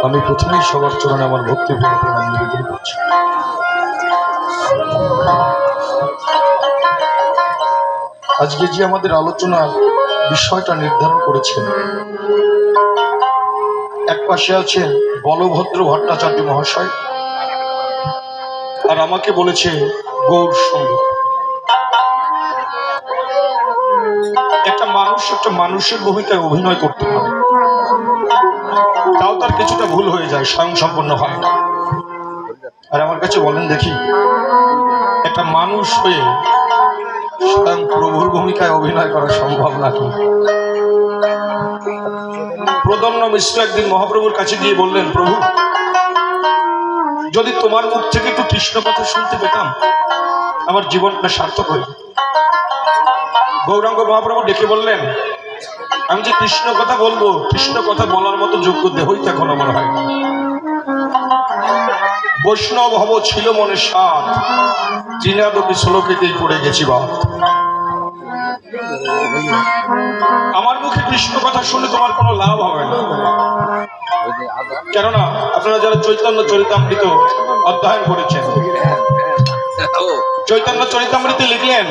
আমি প্রথমেই সবার চরণে আমার ভক্তিপূর্ণ প্রণাম নিবেদন করছি। আজকে যে আমাদের আলোচনার বিষয়টা নির্ধারণ করেছেন, এক পাশে আছেন বলভদ্র ভট্টাচার্য মহাশয়, আর আমাকে বলেছে গৌর সংঘ। একটা মানুষের ভূমিকায় অভিনয় করতে পারে, তাও তার কিছুটা ভুল হয়ে যায়, স্বয়ং সম্পন্ন হয় না। আর আমার কাছে বলেন দেখি, একটা মানুষ হয়ে স্বয়ং প্রভুর ভূমিকায় অভিনয় করা সম্ভব নাকি? প্রদন্ন মিশ্র একদিন মহাপ্রভুর কাছে গিয়ে বললেন, প্রভু, যদি তোমার মুখ থেকে একটু কৃষ্ণ কথা শুনতে পেতাম, আমার জীবনটা সার্থক হয়ে যেত। গৌরাঙ্গ মহাপ্রভু ডেকে বললেন, আমি যে কৃষ্ণ কথা বলবো, কৃষ্ণ কথা বলার মতো যোগ্য দেহই এখন আমার হয় না। বৈষ্ণব হব ছিল মনে সাধ, তৃণাদপি শ্লোকেতেই পড়ে গেছি বাদ। আমার মুখে কৃষ্ণ কথা শুনে তোমার কোনো লাভ হবে না, কেননা আপনারা যারা চৈতন্য চরিতামৃত অধ্যয়ন করেছেন, চৈতন্য চরিতামৃতে লিখলেন,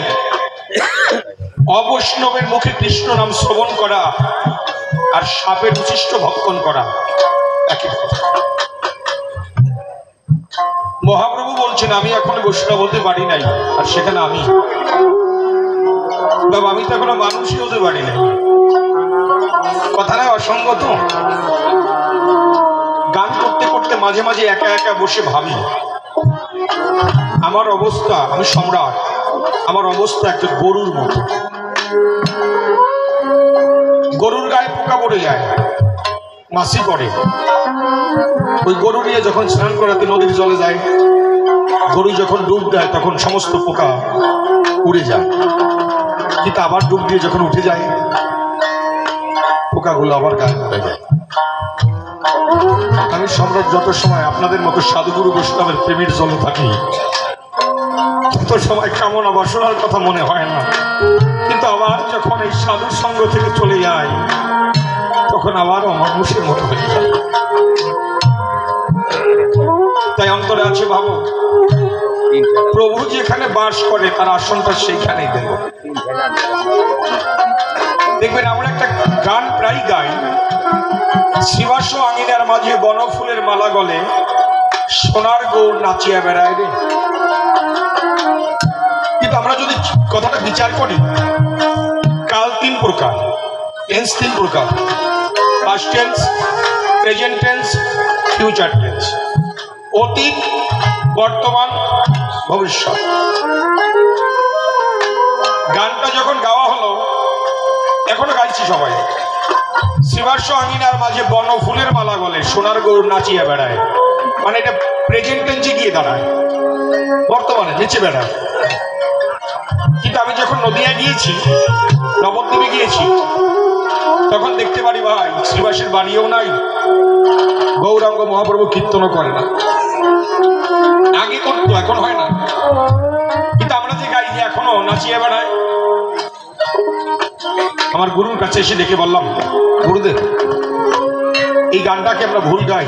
অবৈষ্ণবের মুখে কৃষ্ণ নাম শ্রবণ করা আর সাপের উচ্ছিষ্ট ভক্ষণ করা একই কথা। মহাপ্রভু বলছেন, আমি এখন বৈষ্ণব হতে পারি নাই, আর সেখানে আমি তো এখনো মানুষই হতে পারি নাই। কথাটা অসঙ্গত। গান করতে করতে মাঝে মাঝে একা একা বসে ভাবি, আমার অবস্থা, আমি সম্রাট, আমার অবস্থা একটা গরুর মতো। গরুর গায়ে পোকা পড়ে যায়, মাছি পড়ে, ওই গরু নিয়ে যখন স্নান করাতে নদীর জলে যায়, গরু যখন ডুব দেয় তখন সমস্ত পোকা উড়ে যায়, কিন্তু আবার ডুব দিয়ে যখন উঠে যায়, পোকাগুলো আবার গায়ে পড়ে যায়। আমি সম্রাট যত সময় আপনাদের মতো সাধুগুরু বৈষ্ণবের প্রেমের জলে থাকি, তত সময় কামনা বাসনার কথা মনে হয় না, কিন্তু আবার যখন এই সাধুর সঙ্গ থেকে চলে যায়, তখন আবার অমানুষের মতো হয়ে যায়। তাই অন্তরে আছে ভাবো, প্রভু যেখানে বাস করে তার আসনটা সেইখানেই দেব। দেখবেন আমরা একটা গান প্রায় গাই, শিবাস আঙিনার মাঝে বনফুলের মালা গলে সোনার গৌর নাচিয়া বেড়ায় রে। কিন্তু আমরা যদি কথাটা বিচার করি, কাল তিন প্রকার, টেন্স তিন প্রকার, past tense, present tense, future tense, অতীত, বর্তমান, ভবিষ্যৎ। গানটা যখন গাওয়া হলো, এখনো গাইছি সবাই, শিবাস আঙিনার মাঝে বনফুলের মালা গলে সোনার গৌর নাচিয়া বেড়ায়, মানে এটা প্রেজেন্ট টেন্সে গিয়ে দাঁড়ায়, বর্তমানে নেচে বেড়ায়। কিন্তু আমি যখন নদিয়া গিয়েছি, নবদ্বীপে গিয়েছি, তখন দেখতে পারি ভাই শ্রীবাসের বাড়িও নাই, গৌরাঙ্গ মহাপ্রভু কীর্তনও করে না। আগে করতো, এখন হয় না, কিন্তু আমরা যে গাই এখনো নাচিয়ে বেড়ায়। আমার গুরুর কাছে এসে ডেকে বললাম, গুরুদেব, এই গানটাকে আমরা ভুল গাই,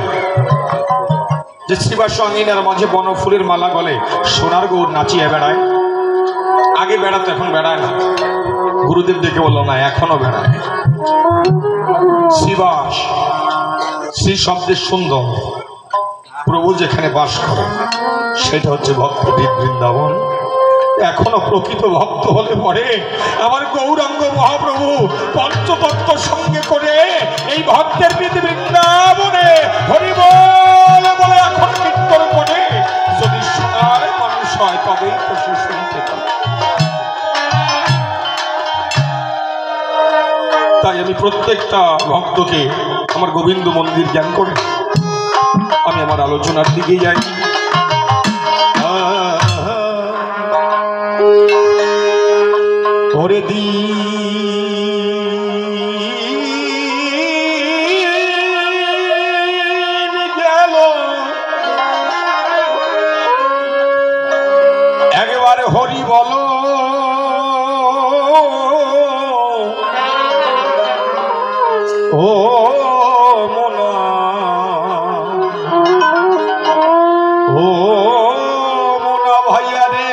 যে শ্রীবাস আঙিনার মাঝে বনফুলের মালা গলে সোনার গৌর নাচিয়ে বেড়ায়। আগে বেড়াতো, এখন বেড়ায় না। গুরুদেব ডেকে বলল, না, এখনো বেড়ায়। শ্রীবাস, শ্রী শব্দের সুন্দর, প্রভু যেখানে বাস করে সেটা হচ্ছে ভক্তদের বৃন্দাবন। এখনো প্রকৃত ভক্ত হলে পরে আমার গৌরাঙ্গ মহাপ্রভু পঞ্চতত্ত্ব সঙ্গে করে এই ভক্তের বৃন্দাবনে হরি বল বলে এখন কীর্তন করে, যদি সোনার মানুষ হয় তবেই তো সে শুনতে পারে। তাই আমি প্রত্যেকটা ভক্তকে আমার গোবিন্দ মন্দির জ্ঞান করে আমি আমার আলোচনার দিকে যাই। ওরে দিন গেল, একবারে হরি বলো ও মোনা ও মোনা ভাইয়া রে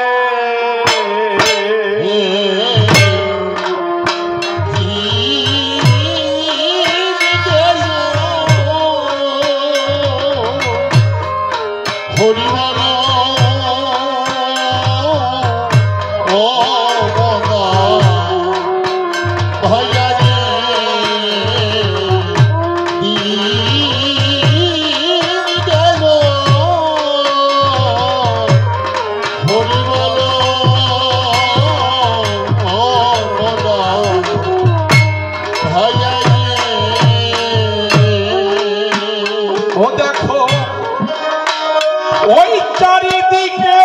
ও দেখো ওই চারিদিকে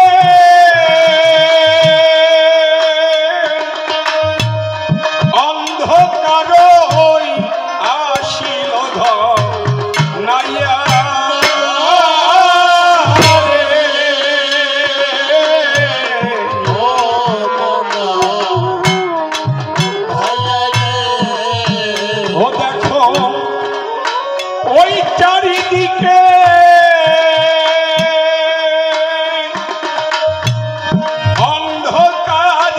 অন্ধকার ওই আসিল নাইয়া ও দেখো ওই চারিদিকে অন্ধকার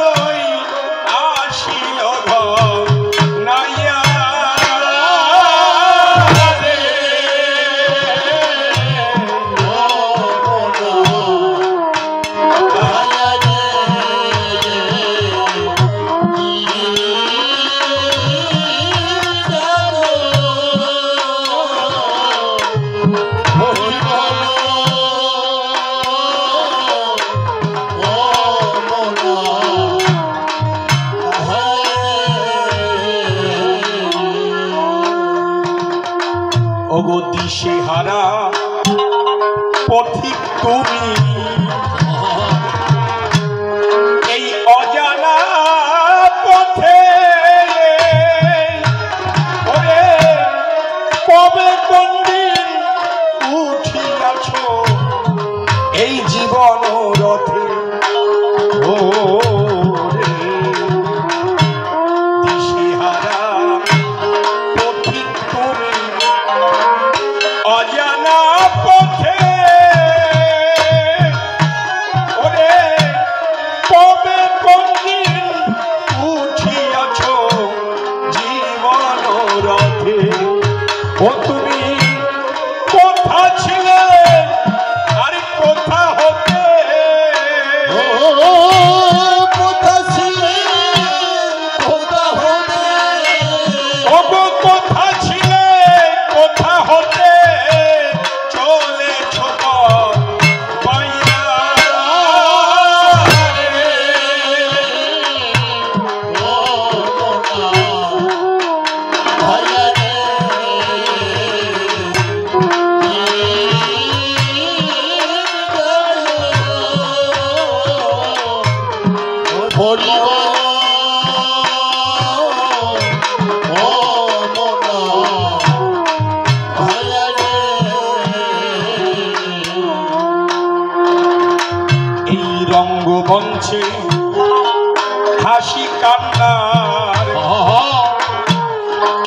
আসিল নাইয়া ওগো দিশেহারা পথিক তুমি এই অজানা পথে ওরে কবে কোন দিন উঠিয়াছ এই জীবন রথে ও রে দিশেহারা পথিক তুমি অজানা পথে ওরে কবে কোন দিন উঠিয়াছ জীবন রথে ও তুমি কোথা ছিলে আর কোথা হতে কোথা ছিলে কোথা হতে ওগো কোথা ছিলে কোথা হতে চলেছ পাইয়া এই রঙ্গমঞ্চে হাসি কান্নার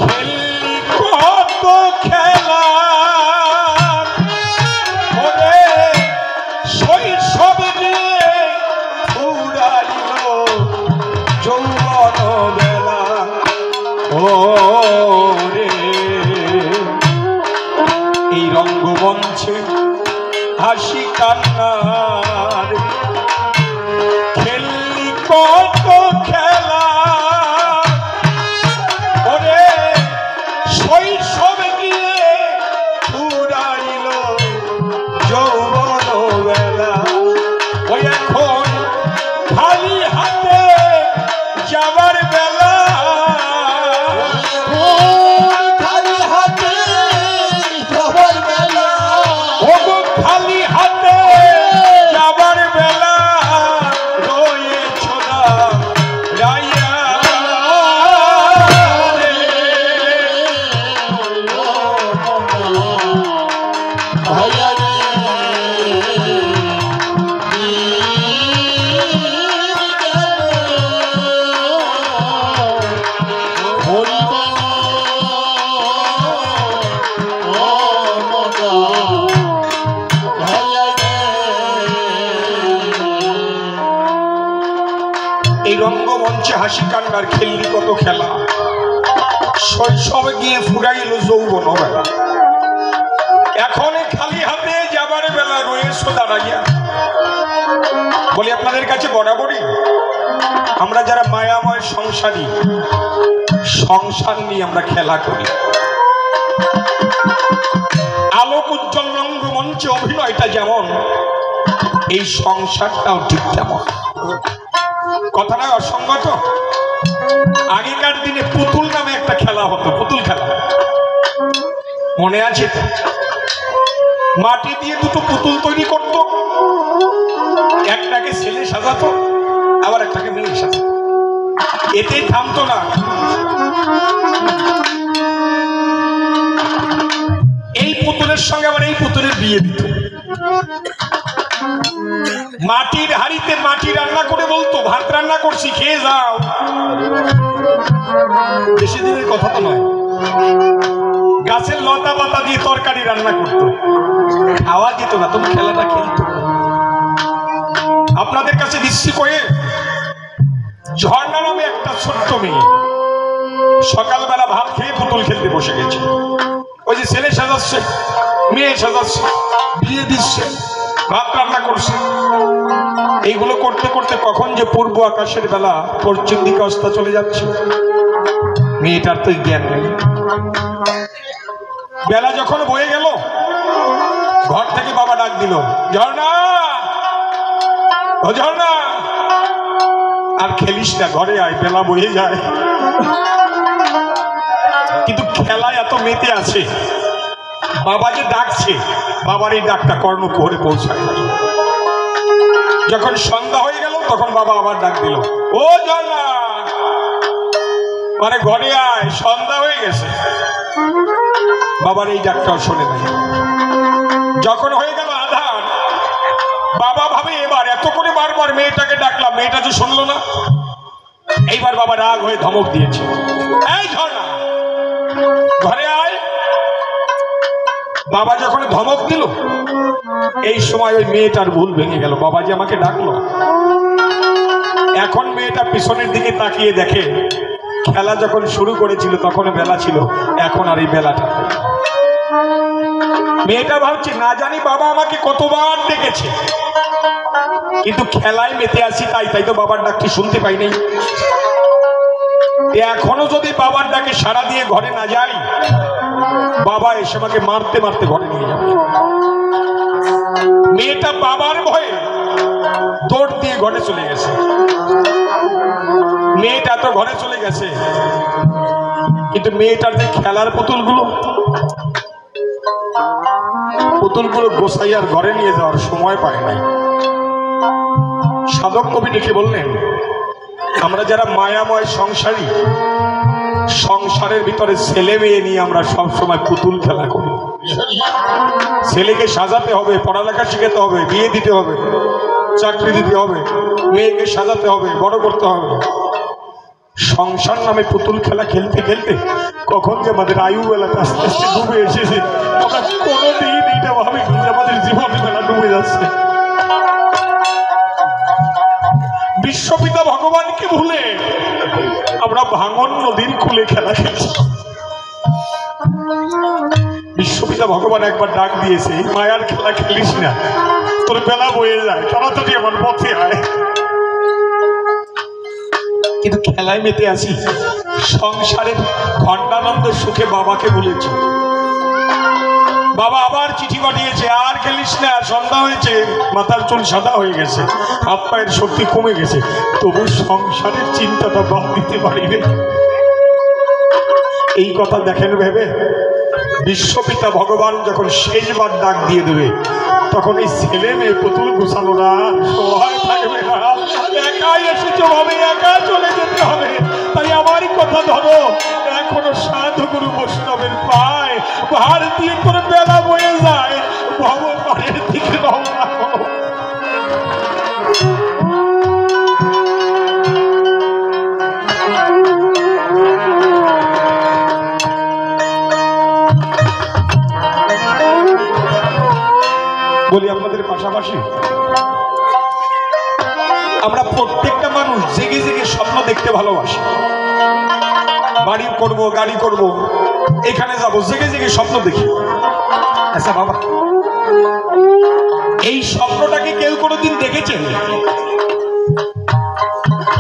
খেললি কত খেলা ওরে শৈশব নিয়ে ফুরাইল যৌবন বেলা ও রে এই রঙ্গমঞ্চে হাসি কান্নার খেললি কত খেলা ওরে শৈশব গিয়ে ফুরাইল যৌবন বেলা ওই এখন খালি হাতে যাবার বেলা খালি হাতে যাবার বেলা ওগো খালি হাতে রঙ্গমঞ্চে হাসি কান্নার খেললি কত খেলা, শৈশবে গিয়ে ফুরাইল যৌবন বেলা, এখন খালি হাতে যাবার বেলা রয়েছ দাঁড়াইয়া। বলি আপনাদের কাছে বরাবরই আমরা যারা মায়াময় সংসারী, সংসার নিয়ে আমরা খেলা করি। আলোক উজ্জ্বল রঙ্গমঞ্চে অভিনয়টা যেমন, এই সংসারটাও ঠিক তেমন। কথাটা অসঙ্গত। আগেকার দিনে পুতুল নামে একটা খেলা হতো, পুতুল খেলা মনে আছে তো? মাটি দিয়ে দুটো পুতুল তৈরি করত, একটাকে ছেলে সাজাতো আবার একটাকে মেয়ে সাজাতো। এতেই থামতো না, এই পুতুলের সঙ্গে আবার এই পুতুলের বিয়ে দিত। মাটির হাড়িতে মাটি রান্না করে বলতো, ভাত রান্না করছি খেয়ে যাও। বেশি দিনের কথা তো নয়, গাছের লতা পাতা দিয়ে তরকারি রান্না করতো, খাওয়া যেত না, তুমি খেলাটা খেলতো। আপনাদের কাছে দৃষ্টি করে ঝর্ণা নামে একটা ছোট্ট মেয়ে সকালবেলা ভাত খেয়ে পুতুল খেলতে বসে গেছে। ওই যে ছেলে সাজাচ্ছে, মেয়ে সাজাচ্ছে, বিয়ে দিচ্ছে, ভাত রান্না করছে। এইগুলো করতে করতে কখন যে পূর্ব আকাশের বেলা পশ্চিম দিকে অস্ত চলে যাচ্ছে, মেয়েটার তো জ্ঞান নেই। বেলা যখন বয়ে গেল, ঘর থেকে বাবা ডাক দিল, ঝর্ণা ও ঝর্ণা, আর খেলিস না, ঘরে আয়, বেলা বয়ে যায়। কিন্তু খেলায় এত মেতে আছে, বাবা যে ডাকছে, বাবার এই ডাকটা কর্ণকুহরে পৌঁছায়। যখন সন্ধ্যা হয়ে গেল, তখন বাবা আবার ডাক দিল, ও ঝর্ণা, মানে ঘরে আয়, সন্ধ্যা হয়ে গেছে। বাবার এই ডাকটাও শোনে নাই। যখন হয়ে গেল আধার, বাবা ভাবে এবার এত করে বারবার মেয়েটাকে ডাকলাম, মেয়েটা যে শুনলো না। এইবার বাবা রাগ হয়ে ধমক দিয়েছে, এই ঝর্ণা, ঘরে আয়। বাবা যখন ধমক দিল, এই সময় ওই মেয়েটার ভুল ভেঙে গেল, বাবা যে আমাকে ডাকলো। এখন মেয়েটা পিছনের দিকে তাকিয়ে দেখে, খেলা যখন শুরু করেছিল তখন বেলা ছিল, এখন আর এই বেলাটা। মেয়েটা ভাবছে, না জানি বাবা আমাকে কতবার ডেকেছে, কিন্তু খেলায় মেতে আসি, তাই তো বাবার ডাকটি শুনতে পাই নাই। এখনো যদি বাবার ডাকে সাড়া দিয়ে ঘরে না যাই, বাবা এসে আমাকে মারতে মারতে ঘরে নিয়ে যাবে। মেয়েটা বাবার ভয়ে দৌড় দিয়ে ঘরে চলে গেছে। মেয়েটা তো ঘরে চলে গেছে, কিন্তু মেয়েটার যে খেলার পুতুলগুলো গোসাইয়ার ঘরে নিয়ে যাওয়ার সময় পায় নাই। সাধক কবি লিখে বললেন, আমরা যারা মায়াময় সংসারী, সংসারের ভিতরে ছেলে মেয়ে নিয়ে আমরা সব সময় পুতুল খেলা করি। ছেলেকে সাজাতে হবে, পড়ালেখা শিখাতে হবে, বিয়ে দিতে হবে, চাকরি দিতে হবে, মেয়েকে সাজাতে হবে, বড় করতে হবে। সংসার নামে পুতুল খেলা খেলতে খেলতে কখন যে আমাদের আয়ু বেলাটা আস্তে আস্তে ডুবে এসেছে, আমরা কোনোদিন এটা ভাবি যে আমাদের জীবন বেলা ডুবে যাচ্ছে। বিশ্বপিতা ভগবানকে ভুলে আমরা ভাঙন নদীর কূলে খেলা খেলছি। বিশ্বপিতা ভগবান একবার ডাক দিয়েছে, মায়ার খেলা খেলিস না, তোর বেলা বয়ে যায়, তাড়াতাড়ি আমার পথে আয়। কিন্তু খেলায় মেতে আসি, সংসারের খণ্ডানন্দ সুখে বাবাকে বলেছি। বাবা আবার চিঠি পাঠিয়েছে, আর খেলিস না, সন্ধ্যা হয়েছে, মাথার চুল সাদা হয়ে গেছে, হাত পায়ের শক্তি কমে গেছে, তবু সংসারের চিন্তাটা বাদ দিতে পারিনি। এই কথা দেখেন ভেবে বিশ্বপিতা ভগবান যখন শেষবার ডাক দিয়ে দেবে, তখন এই ছেলে মেয়ে পুতুল গুছানোরা সহায় থাকবে না, একাই এসেছো ভাবে একা চলে যেতে হবে। তাই আমারই কথা ধরো, এখনো সাধু গুরু বৈষ্ণবের পায় ভার দিয়ে করে বেলা বয়ে যায়, ভগবানের দিকে রওনা করো। বলি আপনাদের পাশাপাশি আমরা প্রত্যেকটা মানুষ মানুষ জেগে জেগে স্বপ্ন দেখতে ভালোবাসে, বাড়ি করব, গাড়ি করব, এখানে যাব, জেগে জেগে স্বপ্ন দেখি। আচ্ছা বাবা, এই স্বপ্নটাকে কেউ কোনোদিন দেখেছেন?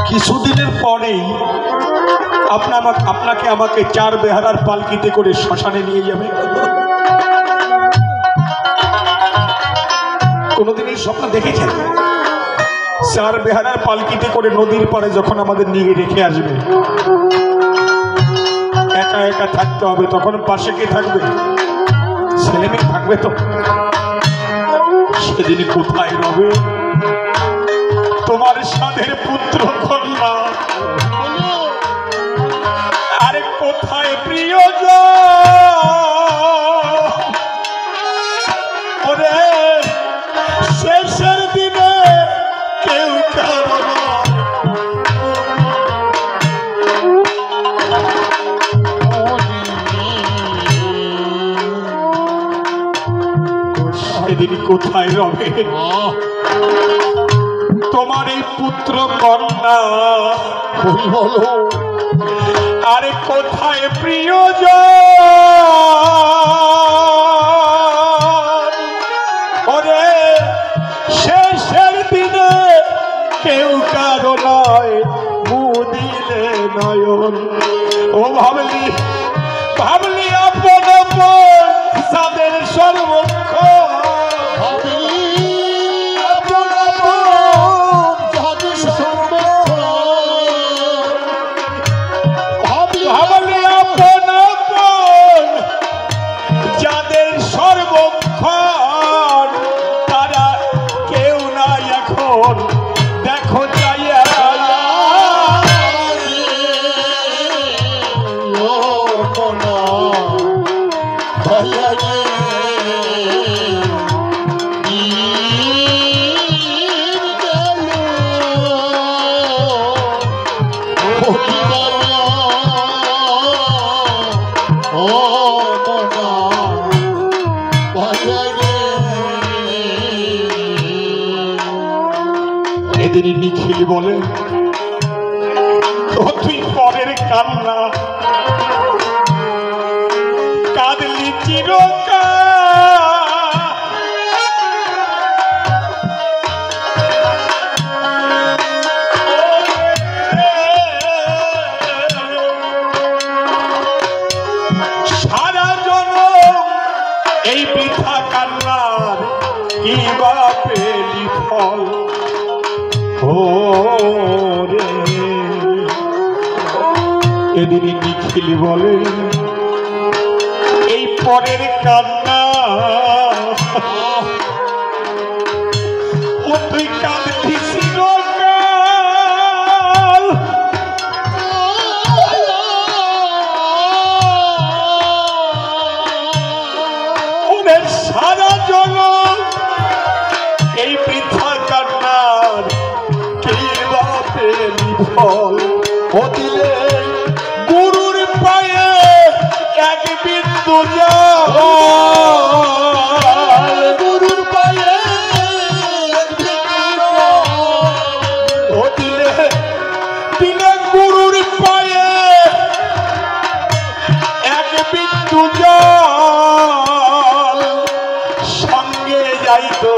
কিছুদিনের পরেই আপনাকে আমাকে চার বেহারার পালকিতে করে শ্মশানে নিয়ে যাবে। কোনোদিন এই স্বপ্ন দেখেছেন? চার বেহারার পালকিতে করে নদীর পাড়ে যখন আমাদের নিয়ে রেখে আসবে, একা একা থাকতে হবে, তখন পাশে কে থাকবে? ছেলে মেয়ে থাকবে তো? সেদিন কোথায় রবে তোমার সাধের পুত্র কন্যা? আরে কোথায় প্রিয়জন? ওরে শেষের দিনে কেউ কারো সেদিন কোথায় রবে তোমার এই পুত্র কন্যা? বলো আরে কোথায় প্রিয়জন? ওরে শেষের দিনে কেউ কারো নয়, মুদিলে নয়ন। ও ভাবলি ভাবলি আপন আপন সাদের সর্বক্ষ, ভাবলি আপন আপন যাদের সর্বক্ষণ, তারা কেউ নাই এখন। দেখো যাইয়া এদিন নিখিল বলে, ও তুই পরের কান্না কাঁদলি চিরকাল। সারা জনম এই বৃথা কান্নার কি বা পেলি ফল? ওরে এদিন নিখিল বলে, এই পরের কান্না ও তুই কাঁদতি চিরকাল। ওদের সারা জনম এই বৃথা কান্নার ফল। ও দিলে গুরুর পায়ে এক বিন্দু জল, গুরুর পায়ে ও দিলে দিলে গুরুর পায়ে এক বিন্দু জল, সঙ্গে যাইতো